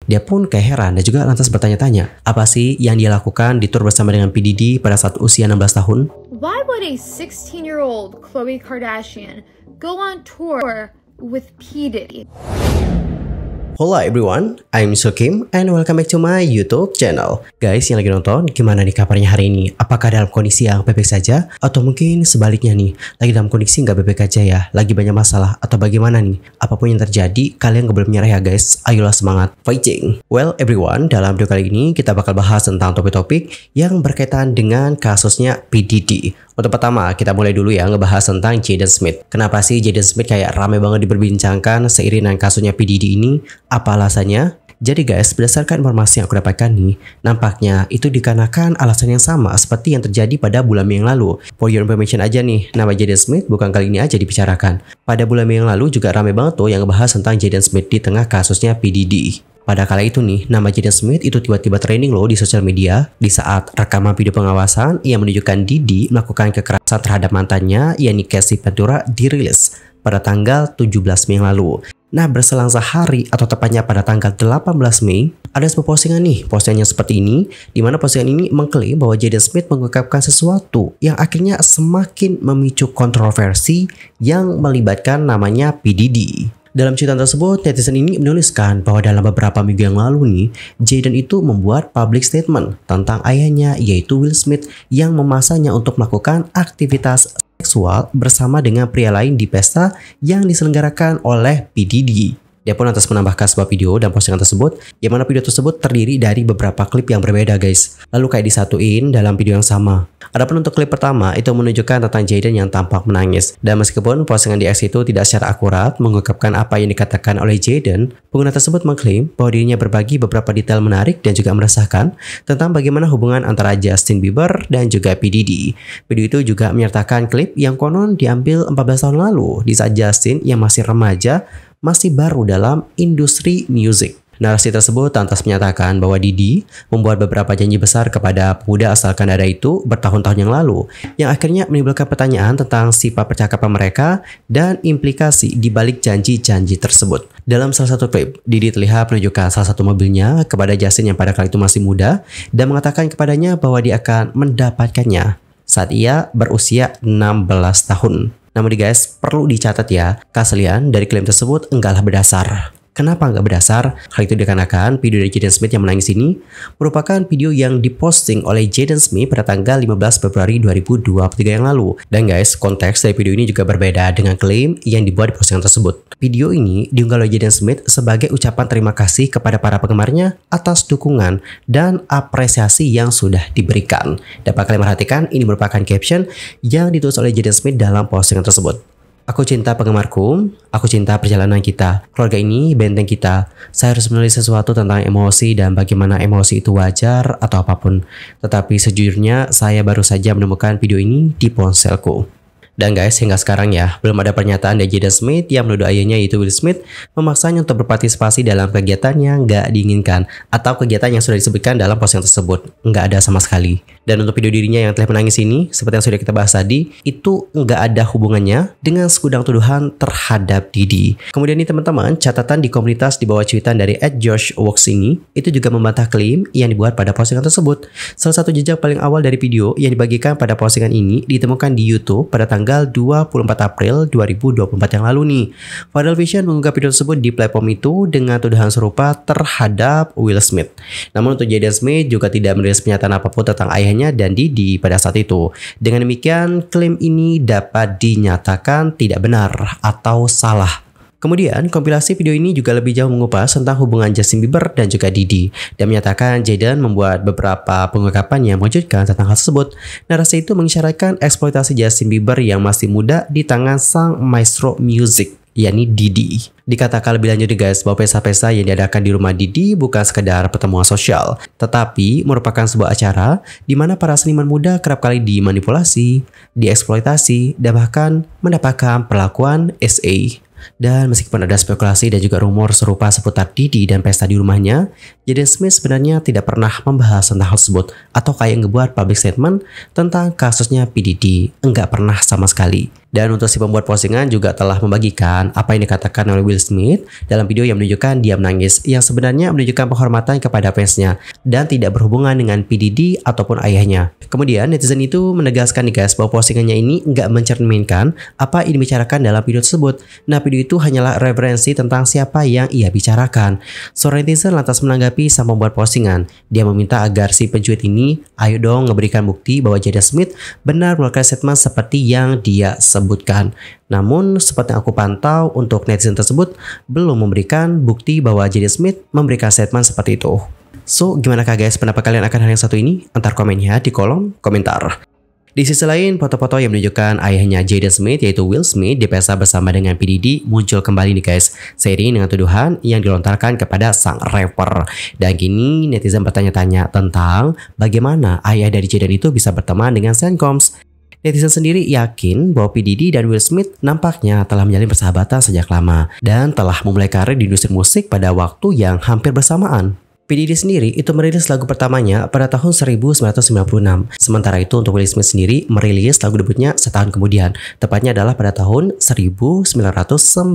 Dia pun kayak heran dan juga lantas bertanya-tanya, apa sih yang dia lakukan di tour bersama dengan P. Diddy pada saat usia 16 tahun? Why would a 16-year-old Khloe Kardashian go on tour with P. Diddy? Hello everyone, I'm Sokim and welcome back to my YouTube channel. Guys yang lagi nonton, gimana nih kabarnya hari ini? Apakah dalam kondisi yang baik-baik saja? Atau mungkin sebaliknya nih, lagi dalam kondisi nggak baik-baik aja ya? Lagi banyak masalah? Atau bagaimana nih? Apapun yang terjadi, kalian gak boleh menyerah ya guys. Ayolah semangat, fighting! Well everyone, dalam video kali ini kita bakal bahas tentang topik-topik yang berkaitan dengan kasusnya P. Diddy. Untuk pertama, kita mulai dulu ya ngebahas tentang Jaden Smith. Kenapa sih Jaden Smith kayak rame banget diperbincangkan seiring dengan kasusnya P. Diddy ini? Apa alasannya? Jadi guys, berdasarkan informasi yang aku dapatkan nih, nampaknya itu dikarenakan alasan yang sama seperti yang terjadi pada bulan Mei yang lalu. For your information aja nih, nama Jaden Smith bukan kali ini aja dibicarakan. Pada bulan Mei yang lalu juga rame banget tuh yang ngebahas tentang Jaden Smith di tengah kasusnya P. Diddy. Pada kala itu nih, nama Jaden Smith itu tiba-tiba trending loh di sosial media di saat rekaman video pengawasan yang menunjukkan Diddy melakukan kekerasan terhadap mantannya, yakni Cassie Ventura, dirilis pada tanggal 17 Mei yang lalu. Nah, berselang sehari atau tepatnya pada tanggal 18 Mei, ada sebuah postingan nih, postingannya seperti ini, di mana postingan ini mengklaim bahwa Jaden Smith mengungkapkan sesuatu yang akhirnya semakin memicu kontroversi yang melibatkan namanya P. Diddy. Dalam cuitan tersebut, netizen ini menuliskan bahwa dalam beberapa minggu yang lalu nih, Jaden itu membuat public statement tentang ayahnya yaitu Will Smith yang memasangnya untuk melakukan aktivitas seksual bersama dengan pria lain di pesta yang diselenggarakan oleh P. Diddy. Dia pun lantas menambahkan sebuah video dan postingan tersebut, yang mana video tersebut terdiri dari beberapa klip yang berbeda guys. Lalu kayak disatuin dalam video yang sama. Adapun untuk klip pertama itu menunjukkan tentang Jaden yang tampak menangis. Dan meskipun postingan di X itu tidak secara akurat mengungkapkan apa yang dikatakan oleh Jaden, pengguna tersebut mengklaim bahwa dirinya berbagi beberapa detail menarik dan juga meresahkan tentang bagaimana hubungan antara Justin Bieber dan juga P. Diddy. Video itu juga menyertakan klip yang konon diambil 14 tahun lalu di saat Justin yang masih remaja masih baru dalam industri musik. Narasi tersebut lantas menyatakan bahwa Diddy membuat beberapa janji besar kepada pemuda asal Kanada itu bertahun-tahun yang lalu, yang akhirnya menimbulkan pertanyaan tentang sifat percakapan mereka dan implikasi di balik janji-janji tersebut. Dalam salah satu klip, Diddy terlihat menunjukkan salah satu mobilnya kepada Justin yang pada kali itu masih muda dan mengatakan kepadanya bahwa dia akan mendapatkannya saat ia berusia 16 tahun. Namun guys, perlu dicatat ya, keaslian dari klaim tersebut enggaklah berdasar. Kenapa nggak berdasar? Hal itu dikarenakan video dari Jaden Smith yang menangis ini merupakan video yang diposting oleh Jaden Smith pada tanggal 15 Februari 2023 yang lalu. Dan guys, konteks dari video ini juga berbeda dengan klaim yang dibuat di postingan tersebut. Video ini diunggah oleh Jaden Smith sebagai ucapan terima kasih kepada para penggemarnya atas dukungan dan apresiasi yang sudah diberikan. Dapat kalian perhatikan, ini merupakan caption yang ditulis oleh Jaden Smith dalam postingan tersebut. Aku cinta penggemarku, aku cinta perjalanan kita, keluarga ini benteng kita. Saya harus menulis sesuatu tentang emosi dan bagaimana emosi itu wajar atau apapun. Tetapi sejujurnya saya baru saja menemukan video ini di ponselku. Dan guys, hingga sekarang ya, belum ada pernyataan dari Jaden Smith yang menuduh ayahnya yaitu Will Smith memaksanya untuk berpartisipasi dalam kegiatan yang nggak diinginkan atau kegiatan yang sudah disebutkan dalam postingan tersebut. Nggak ada sama sekali. Dan untuk video dirinya yang telah menangis ini, seperti yang sudah kita bahas tadi, itu nggak ada hubungannya dengan segudang tuduhan terhadap Diddy. Kemudian nih teman-teman, catatan di komunitas di bawah cuitan dari @GeorgeWalks ini, itu juga membantah klaim yang dibuat pada postingan tersebut. Salah satu jejak paling awal dari video yang dibagikan pada postingan ini ditemukan di YouTube pada tanggal 24 April 2024 yang lalu nih. Viral Vision mengunggah video tersebut di platform itu dengan tuduhan serupa terhadap Will Smith. Namun untuk Jaden Smith juga tidak merilis pernyataan apapun tentang ayahnya dan Diddy pada saat itu. Dengan demikian, klaim ini dapat dinyatakan tidak benar atau salah. Kemudian, kompilasi video ini juga lebih jauh mengupas tentang hubungan Justin Bieber dan juga Diddy dan menyatakan Jaden membuat beberapa pengungkapan yang mewujudkan tentang hal tersebut. Narasi itu mengisyaratkan eksploitasi Justin Bieber yang masih muda di tangan sang maestro music, yakni Diddy. Dikatakan lebih lanjut guys bahwa pesta-pesta yang diadakan di rumah Diddy bukan sekedar pertemuan sosial, tetapi merupakan sebuah acara di mana para seniman muda kerap kali dimanipulasi, dieksploitasi, dan bahkan mendapatkan perlakuan SA. Dan meskipun ada spekulasi dan juga rumor serupa seputar Diddy dan pesta di rumahnya, Jaden Smith sebenarnya tidak pernah membahas tentang hal tersebut atau kayak ngebuat public statement tentang kasusnya P. Diddy. Enggak pernah sama sekali. Dan untuk si pembuat postingan juga telah membagikan apa yang dikatakan oleh Will Smith dalam video yang menunjukkan dia menangis, yang sebenarnya menunjukkan penghormatan kepada fansnya dan tidak berhubungan dengan P. Diddy ataupun ayahnya. Kemudian netizen itu menegaskan nih guys bahwa postingannya ini nggak mencerminkan apa yang dibicarakan dalam video tersebut. Nah, video itu hanyalah referensi tentang siapa yang ia bicarakan. Seorang netizen lantas menanggapi sang pembuat postingan. Dia meminta agar si pencuit ini ayo dong ngeberikan bukti bahwa Jada Smith benar melakukan statement seperti yang dia sebutkan. Namun seperti yang aku pantau, untuk netizen tersebut belum memberikan bukti bahwa Jada Smith memberikan statement seperti itu. So, gimana guys pendapat kalian akan hal yang satu ini? Antar komennya di kolom komentar. Di sisi lain, foto-foto yang menunjukkan ayahnya Jada Smith yaitu Will Smith di pesta bersama dengan P. Diddy muncul kembali nih guys, seiring dengan tuduhan yang dilontarkan kepada sang rapper. Dan kini netizen bertanya-tanya tentang bagaimana ayah dari Jada itu bisa berteman dengan Sean Combs. Netizen sendiri yakin bahwa P. Diddy dan Will Smith nampaknya telah menjalin persahabatan sejak lama dan telah memulai karir di industri musik pada waktu yang hampir bersamaan. P. Diddy sendiri itu merilis lagu pertamanya pada tahun 1996. Sementara itu untuk Will Smith sendiri merilis lagu debutnya setahun kemudian, tepatnya adalah pada tahun 1997.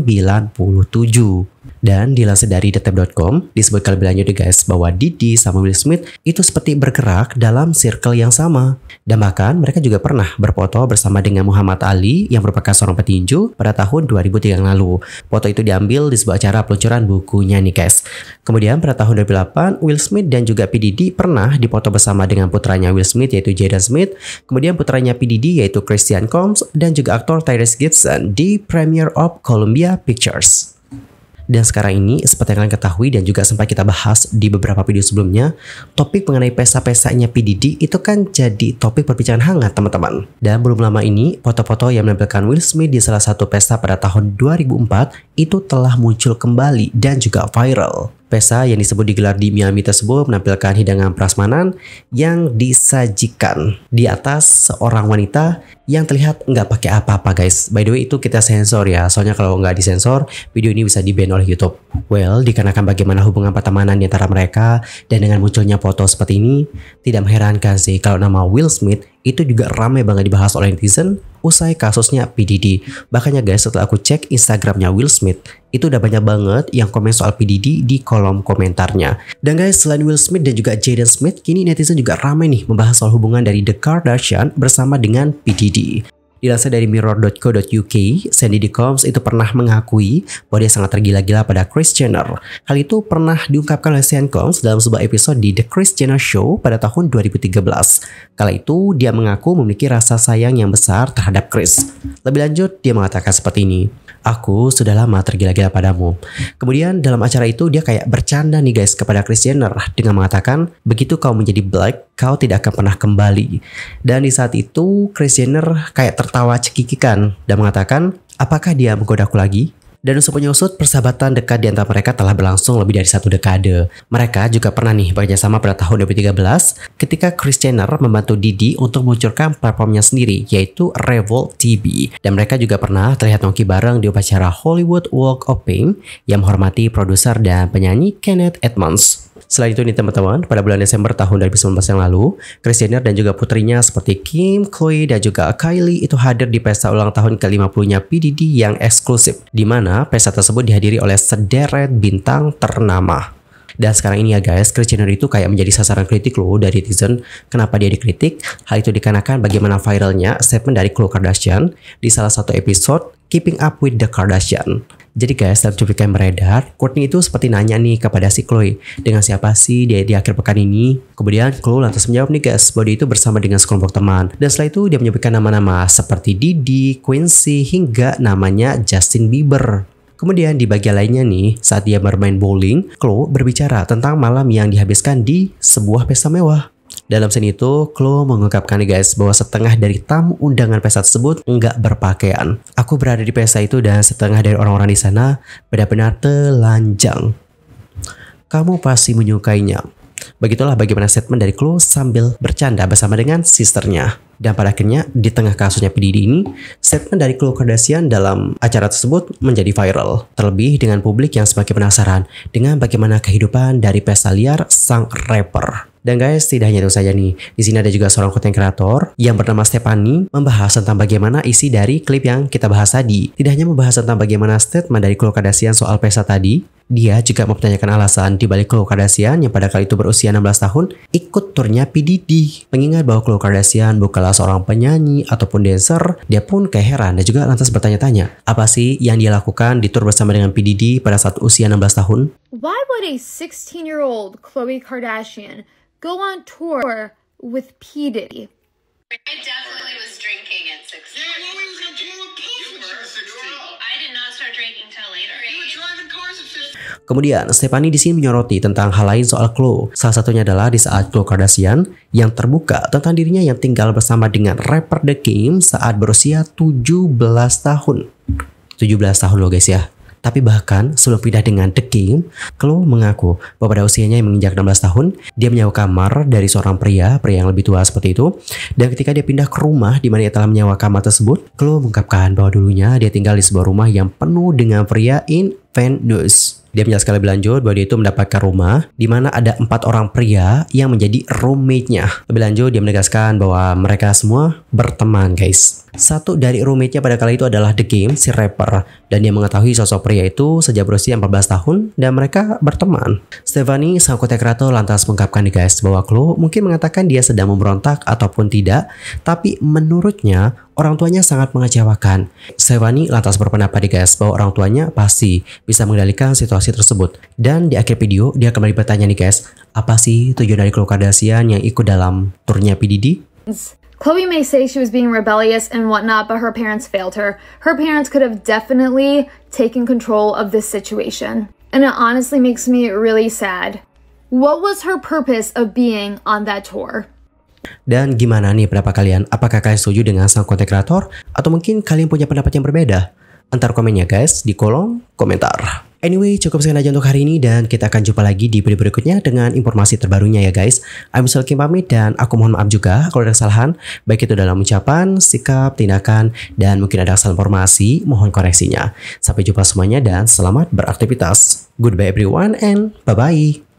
Dan dilansir dari detik.com disebutkan lebih lanjut guys bahwa Diddy sama Will Smith itu seperti bergerak dalam circle yang sama. Dan bahkan mereka juga pernah berfoto bersama dengan Muhammad Ali yang merupakan seorang petinju pada tahun 2003 yang lalu. Foto itu diambil di sebuah acara peluncuran bukunya nih guys. Kemudian pada tahun 2008 Will Smith dan juga P. Diddy pernah dipoto bersama dengan putranya Will Smith yaitu Jaden Smith, kemudian putranya P. Diddy yaitu Christian Combs, dan juga aktor Tyrese Gibson di premiere of Columbia Pictures. Dan sekarang ini seperti yang kalian ketahui dan juga sempat kita bahas di beberapa video sebelumnya, topik mengenai pesta-pestanya P. Diddy itu kan jadi topik perbincangan hangat teman-teman. Dan belum lama ini foto-foto yang menampilkan Will Smith di salah satu pesta pada tahun 2004 itu telah muncul kembali dan juga viral. Pesta yang disebut digelar di Miami tersebut menampilkan hidangan prasmanan yang disajikan di atas seorang wanita yang terlihat nggak pakai apa-apa guys. By the way itu kita sensor ya, soalnya kalau nggak disensor video ini bisa di-ban oleh YouTube. Well, dikarenakan bagaimana hubungan pertemanan di antara mereka dan dengan munculnya foto seperti ini, tidak mengherankan sih kalau nama Will Smith itu juga ramai banget dibahas oleh netizen usai kasusnya P. Diddy. Bahkan guys, setelah aku cek Instagramnya Will Smith, itu udah banyak banget yang komen soal P. Diddy di kolom komentarnya. Dan guys, selain Will Smith dan juga Jaden Smith, kini netizen juga ramai nih membahas soal hubungan dari The Kardashian bersama dengan P. Diddy. Dilansir dari mirror.co.uk, Sandy Combs itu pernah mengakui bahwa dia sangat tergila-gila pada Kris Jenner. Hal itu pernah diungkapkan oleh Sandy Combs dalam sebuah episode di The Kris Jenner Show pada tahun 2013. Kala itu, dia mengaku memiliki rasa sayang yang besar terhadap Kris. Lebih lanjut, dia mengatakan seperti ini. Aku sudah lama tergila-gila padamu. Kemudian dalam acara itu dia kayak bercanda nih guys kepada Kris Jenner dengan mengatakan, begitu kau menjadi black, kau tidak akan pernah kembali. Dan di saat itu Kris Jenner kayak tertawa cekikikan dan mengatakan, apakah dia menggodaku lagi? Dan usut punya usut, persahabatan dekat di antara mereka telah berlangsung lebih dari 1 dekade. Mereka juga pernah nih bekerjasama pada tahun 2013 ketika Kris Jenner membantu Diddy untuk meluncurkan platformnya sendiri yaitu Revolt TV. Dan mereka juga pernah terlihat nongki bareng di upacara Hollywood Walk of Fame yang menghormati produser dan penyanyi Kenneth Edmonds. Selain itu nih teman-teman, pada bulan Desember tahun 2019 yang lalu, Kris Jenner dan juga putrinya seperti Kim, Khloe, dan juga Kylie itu hadir di pesta ulang tahun ke-50-nya P. Diddy yang eksklusif, di mana pesta tersebut dihadiri oleh sederet bintang ternama. Dan sekarang ini ya guys, Kris Jenner itu kayak menjadi sasaran kritik loh dari netizen. Kenapa dia dikritik? Hal itu dikarenakan bagaimana viralnya statement dari Khloe Kardashian di salah satu episode Keeping Up with the Kardashian. Jadi guys, dalam cuplikan beredar, Kourtney itu seperti nanya nih kepada si Khloe, dengan siapa sih dia di akhir pekan ini? Kemudian Khloe lantas menjawab nih guys, bahwa dia itu bersama dengan sekelompok teman. Dan setelah itu dia menyebutkan nama-nama seperti Diddy, Quincy, hingga namanya Justin Bieber. Kemudian di bagian lainnya nih, saat dia bermain bowling, Khloe berbicara tentang malam yang dihabiskan di sebuah pesta mewah. Dalam scene itu, Khloe mengungkapkan nih guys bahwa setengah dari tamu undangan pesta tersebut nggak berpakaian. Aku berada di pesta itu dan setengah dari orang-orang di sana benar-benar telanjang. Kamu pasti menyukainya. Begitulah bagaimana statement dari Khloe sambil bercanda bersama dengan sisternya. Dan pada akhirnya di tengah kasusnya P. Diddy ini, statement dari Khloe Kardashian dalam acara tersebut menjadi viral. Terlebih dengan publik yang semakin penasaran dengan bagaimana kehidupan dari pesta liar sang rapper. Dan guys, tidak hanya itu saja nih. Di sini ada juga seorang konten kreator yang bernama Stephanie membahas tentang bagaimana isi dari klip yang kita bahas tadi. Tidak hanya membahas tentang bagaimana statement dari Khloe Kardashian soal pesta tadi, dia juga mempertanyakan alasan di balik Khloe Kardashian yang pada kali itu berusia 16 tahun ikut turnya P. Diddy. Mengingat bahwa Khloe Kardashian bukanlah seorang penyanyi ataupun dancer, dia pun kayak heran dan juga lantas bertanya-tanya, apa sih yang dia lakukan di tur bersama dengan P. Diddy pada saat usia 16 tahun? Why would a 16-year-old Khloe Kardashian go on tour with P. Diddy? I definitely was drinking at 16. Yeah, well, we was in a pool of puss when she was 16. I did not start drinking till later. You were driving cars at 15. Kemudian, Stephanie di sini menyoroti tentang hal lain soal Khloe. Salah satunya adalah di saat Khloe Kardashian yang terbuka tentang dirinya yang tinggal bersama dengan rapper The Game saat berusia 17 tahun. 17 tahun loh guys ya. Tapi bahkan sebelum pindah dengan The Game, Khloe mengaku bahwa pada usianya yang menginjak 16 tahun, dia menyewa kamar dari seorang pria yang lebih tua seperti itu. Dan ketika dia pindah ke rumah di mana ia telah menyewa kamar tersebut, Khloe mengungkapkan bahwa dulunya dia tinggal di sebuah rumah yang penuh dengan pria invendus. Dia menjelaskan lebih lanjut bahwa dia itu mendapatkan rumah di mana ada 4 orang pria yang menjadi roommate-nya. Lebih lanjut, dia menegaskan bahwa mereka semua berteman guys. Satu dari roommate-nya pada kali itu adalah The Game, si rapper. Dan dia mengetahui sosok pria itu sejak berusia 14 tahun dan mereka berteman. Stephanie, sang konten kreator lantas mengungkapkan nih guys bahwa Khloe mungkin mengatakan dia sedang memberontak ataupun tidak. Tapi menurutnya orang tuanya sangat mengecewakan. Stephanie lantas berpendapat nih guys bahwa orang tuanya pasti bisa mengendalikan situasi tersebut. Dan di akhir video dia kembali bertanya nih guys, apa sih tujuan dari Khloe Kardashian yang ikut dalam turnya P. Diddy? Khloe may say she was being rebellious and whatnot, but her parents failed her. Her parents could have definitely taken control of this situation. And it honestly makes me really sad. What was her purpose of being on that tour? Dan gimana nih pendapat kalian? Apakah kalian setuju dengan sang konten kreator? Atau mungkin kalian punya pendapat yang berbeda? Antar komennya guys di kolom komentar. Anyway, cukup sekian aja untuk hari ini dan kita akan jumpa lagi di video berikutnya dengan informasi terbarunya ya guys. I'm Kim pamit dan aku mohon maaf juga kalau ada kesalahan, baik itu dalam ucapan, sikap, tindakan, dan mungkin ada kesalahan informasi, mohon koreksinya. Sampai jumpa semuanya dan selamat beraktivitas. Goodbye everyone and bye-bye.